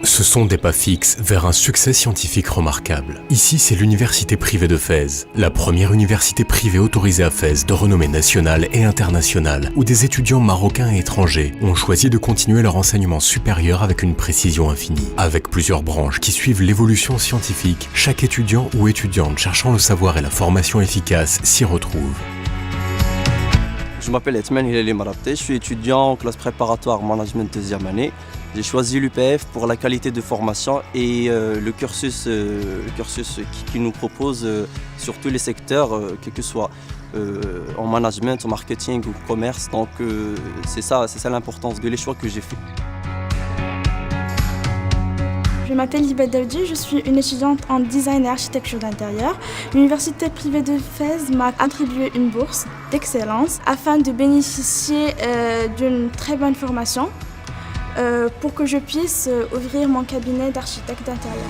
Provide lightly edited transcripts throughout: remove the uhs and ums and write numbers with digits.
Ce sont des pas fixes vers un succès scientifique remarquable. Ici, c'est l'université privée de Fès, la première université privée autorisée à Fès de renommée nationale et internationale, où des étudiants marocains et étrangers ont choisi de continuer leur enseignement supérieur avec une précision infinie. Avec plusieurs branches qui suivent l'évolution scientifique, chaque étudiant ou étudiante cherchant le savoir et la formation efficace s'y retrouve. Je m'appelle Etman Hilali Marabté, je suis étudiant en classe préparatoire management deuxième année. J'ai choisi l'UPF pour la qualité de formation et le cursus qui nous propose sur tous les secteurs, quel que soit en management, en marketing ou commerce. Donc c'est ça l'importance de les choix que j'ai fait. Je m'appelle Libet Daoudi, je suis une étudiante en design et architecture d'intérieur. L'université privée de Fès m'a attribué une bourse d'excellence afin de bénéficier d'une très bonne formation pour que je puisse ouvrir mon cabinet d'architecte d'intérieur.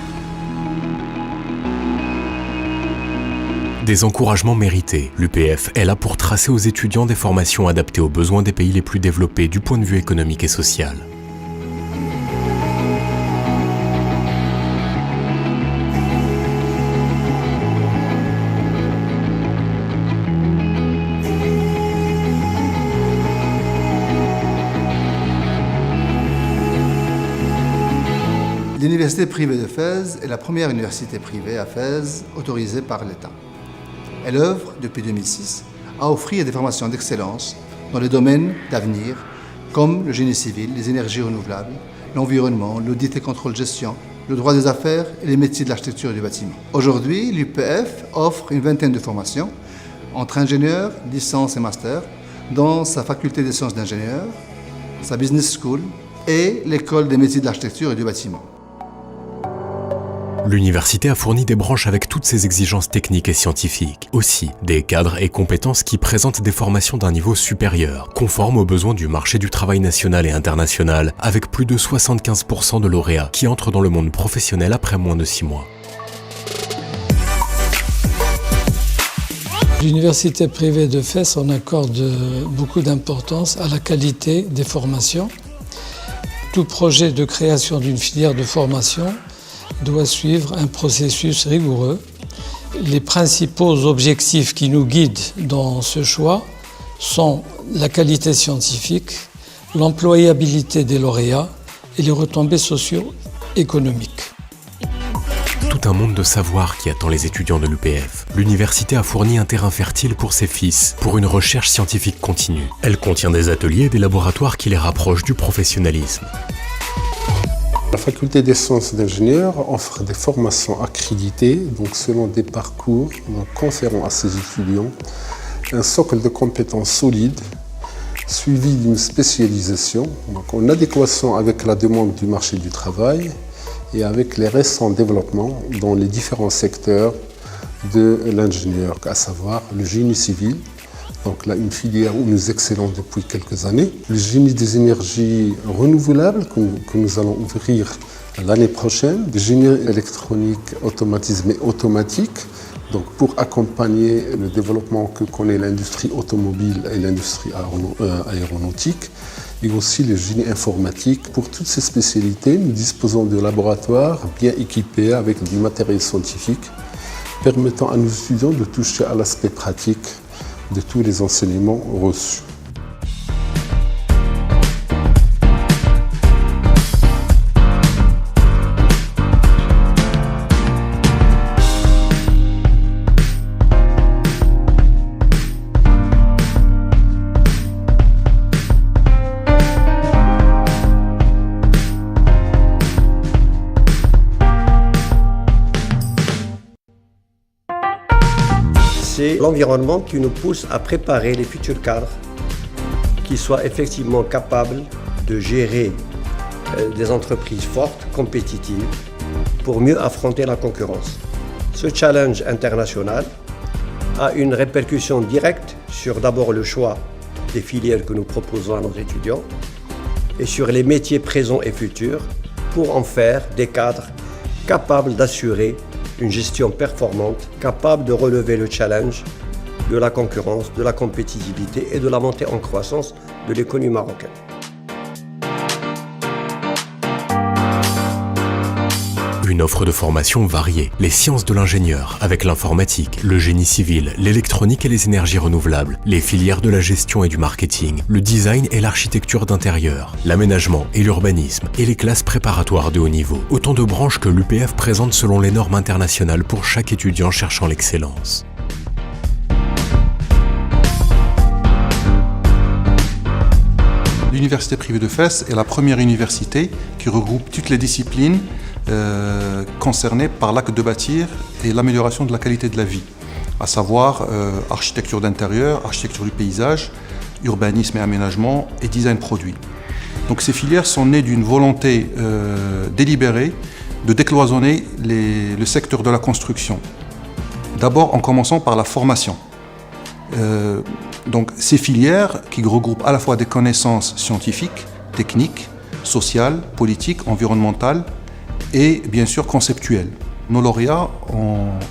Des encouragements mérités, l'UPF est là pour tracer aux étudiants des formations adaptées aux besoins des pays les plus développés du point de vue économique et social. L'université privée de Fès est la première université privée à Fès autorisée par l'État. Elle œuvre, depuis 2006, à offrir des formations d'excellence dans les domaines d'avenir comme le génie civil, les énergies renouvelables, l'environnement, l'audit et contrôle-gestion, le droit des affaires et les métiers de l'architecture et du bâtiment. Aujourd'hui, l'UPF offre une vingtaine de formations entre ingénieurs, licence et master dans sa faculté des sciences d'ingénieur, sa business school et l'école des métiers de l'architecture et du bâtiment. L'université a fourni des branches avec toutes ses exigences techniques et scientifiques. Aussi, des cadres et compétences qui présentent des formations d'un niveau supérieur, conformes aux besoins du marché du travail national et international, avec plus de 75% de lauréats qui entrent dans le monde professionnel après moins de 6 mois. L'université privée de Fès en accorde beaucoup d'importance à la qualité des formations. Tout projet de création d'une filière de formation doit suivre un processus rigoureux. Les principaux objectifs qui nous guident dans ce choix sont la qualité scientifique, l'employabilité des lauréats et les retombées socio-économiques. Tout un monde de savoir qui attend les étudiants de l'UPF. L'université a fourni un terrain fertile pour ses fils, pour une recherche scientifique continue. Elle contient des ateliers et des laboratoires qui les rapprochent du professionnalisme. La faculté des sciences d'ingénieur offre des formations accréditées, donc selon des parcours, conférant à ses étudiants un socle de compétences solides, suivi d'une spécialisation, donc en adéquation avec la demande du marché du travail et avec les récents développements dans les différents secteurs de l'ingénieur, à savoir le génie civil. Donc là, une filière où nous excellons depuis quelques années. Le génie des énergies renouvelables que nous allons ouvrir l'année prochaine. Le génie électronique, automatisme et automatique. Donc pour accompagner le développement que connaît l'industrie automobile et l'industrie aéronautique. Et aussi le génie informatique. Pour toutes ces spécialités, nous disposons de laboratoires bien équipés avec du matériel scientifique permettant à nos étudiants de toucher à l'aspect pratique de tous les enseignements reçus. C'est l'environnement qui nous pousse à préparer les futurs cadres qui soient effectivement capables de gérer des entreprises fortes, compétitives, pour mieux affronter la concurrence. Ce challenge international a une répercussion directe sur d'abord le choix des filières que nous proposons à nos étudiants et sur les métiers présents et futurs pour en faire des cadres capables d'assurer une gestion performante, capable de relever le challenge de la concurrence, de la compétitivité et de la montée en croissance de l'économie marocaine. une offre de formation variée. Les sciences de l'ingénieur, avec l'informatique, le génie civil, l'électronique et les énergies renouvelables, les filières de la gestion et du marketing, le design et l'architecture d'intérieur, l'aménagement et l'urbanisme, et les classes préparatoires de haut niveau. Autant de branches que l'UPF présente selon les normes internationales pour chaque étudiant cherchant l'excellence. L'université privée de Fès est la première université qui regroupe toutes les disciplines concernées par l'acte de bâtir et l'amélioration de la qualité de la vie, à savoir architecture d'intérieur, architecture du paysage, urbanisme et aménagement et design produit. Donc ces filières sont nées d'une volonté délibérée de décloisonner le secteur de la construction. D'abord en commençant par la formation. Donc ces filières qui regroupent à la fois des connaissances scientifiques, techniques, sociales, politiques, environnementales et bien sûr conceptuelles. Nos lauréats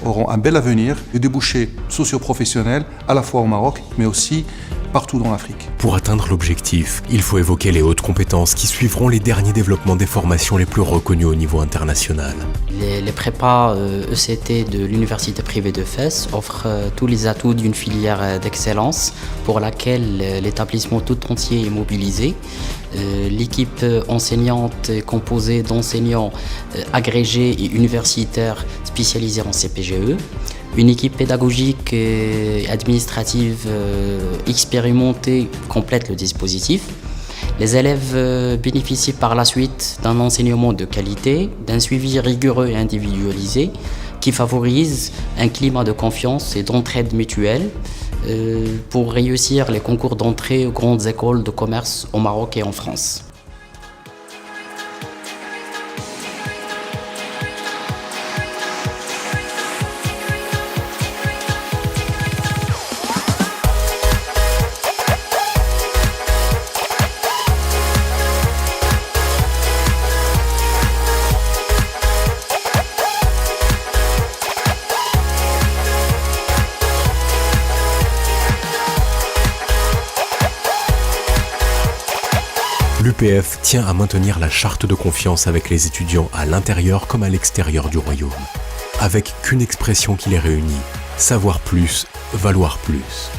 auront un bel avenir de débouchés socio-professionnels à la fois au Maroc mais aussi partout dans l'Afrique. Pour atteindre l'objectif, il faut évoquer les hautes compétences qui suivront les derniers développements des formations les plus reconnues au niveau international. Les prépas ECT de l'Université privée de Fès offrent tous les atouts d'une filière d'excellence pour laquelle l'établissement tout entier est mobilisé. L'équipe enseignante est composée d'enseignants agrégés et universitaires spécialisés en CPGE. Une équipe pédagogique et administrative expérimentée complète le dispositif. Les élèves bénéficient par la suite d'un enseignement de qualité, d'un suivi rigoureux et individualisé qui favorise un climat de confiance et d'entraide mutuelle pour réussir les concours d'entrée aux grandes écoles de commerce au Maroc et en France. L'UPF tient à maintenir la charte de confiance avec les étudiants à l'intérieur comme à l'extérieur du royaume, avec qu'une expression qui les réunit, savoir plus, valoir plus.